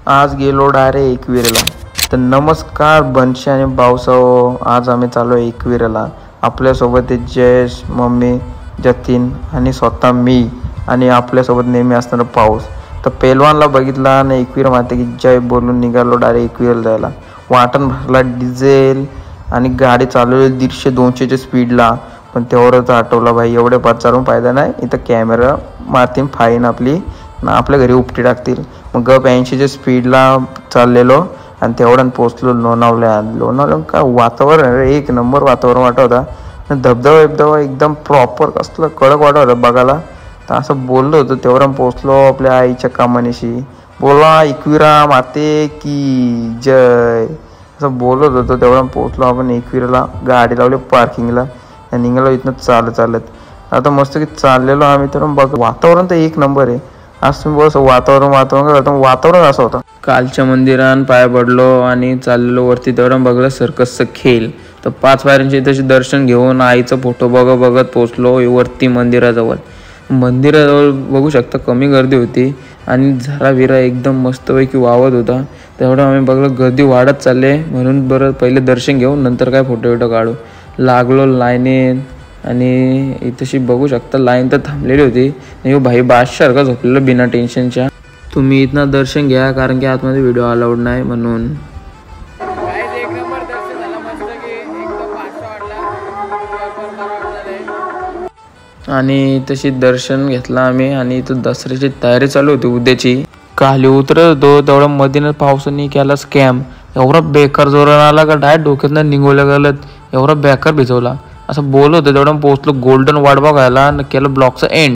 आज गेलो डायरेक्ट एकविरेला. तर नमस्कार बनशी आणि भाऊसाहो, आज आम्ही चाललो एकविरेला. आपल्यासोबत आहे जयेश, मम्मी, जतीन आणि स्वतः मी आणि आपल्यासोबत नेहमी असणारा पाऊस. तर पेलवानला बघितला आणि एकवीर माते की जय बोलून निघालो डायरेक्ट एकविरेला जायला. वाटण भरला डिझेल आणि गाडी चालवली 150-200च्या स्पीडला. पण तेवढंच आठवलं भाई, एवढे पाच चालून फायदा नाही, इथं कॅमेरा मारतील फाईन आपली ना, आपल्या घरी उपटी टाकतील. मग 80च्या स्पीडला चाललेलो आणि तेवढ्यानं पोचलो लोणावळ्यात. का वातावरण एक नंबर वातावरण वाटत होता. धबधबा एकदम प्रॉपर कसलं कडक वाटत होतं बघायला. तर असं बोललो होतो तेवढ्यानं पोचलो आपल्या आईच्या कामानीशी. बोला एकविरा माते की जय असं बोलत होतो. तेवढ्यानं पोचलो आपण एकविराला. गाडी लावली पार्किंगला आणि निघालो इथनं चालत. आता मस्त की चाललेलो आम्ही. तर बघ वातावरण तर एक नंबर आहे. आज तुम्ही बस वातावरण असं होतं. कालच्या मंदिरात पाय पडलो आणि चाललेलो वरती. तेवढं बघलं सर्कसचं खेळ. तर 5 पायऱ्यांचे तसे दर्शन घेऊन आईचा फोटो बघत पोचलो वरती मंदिराजवळ. बघू शकता कमी गर्दी होती आणि झरा एकदम मस्तपैकी वावत होता. तेवढं आम्ही बघलं गर्दी वाढत चालले म्हणून बरं पहिले दर्शन घेऊन नंतर काय फोटो काढू. लागलो लाईनीत आणि इथेशी बघू शकता लाईन तर थांबलेली होती. भाई बादशासारखा झोपलेलं बिना टेन्शनच्या. तुम्ही इथनं दर्शन घ्या कारण की आतमध्ये व्हिडिओ अलाउड नाही म्हणून. आणि तशी दर्शन घेतलं आम्ही आणि इथं दसऱ्याची तयारी चालू होती उद्याची. खाली उतरत होतो तेवढा मधीनं पावसाने केला स्कॅम. एवढा बेकार जोरात आला का डायरेक्ट डोक्यातनं निघवल्या गेलं. एवढा बेकार भिजवला असं बोलत होतं. तेवढं पोहोचलो गोल्डन वाट बघायला आणि केलं ब्लॉकचा एंड.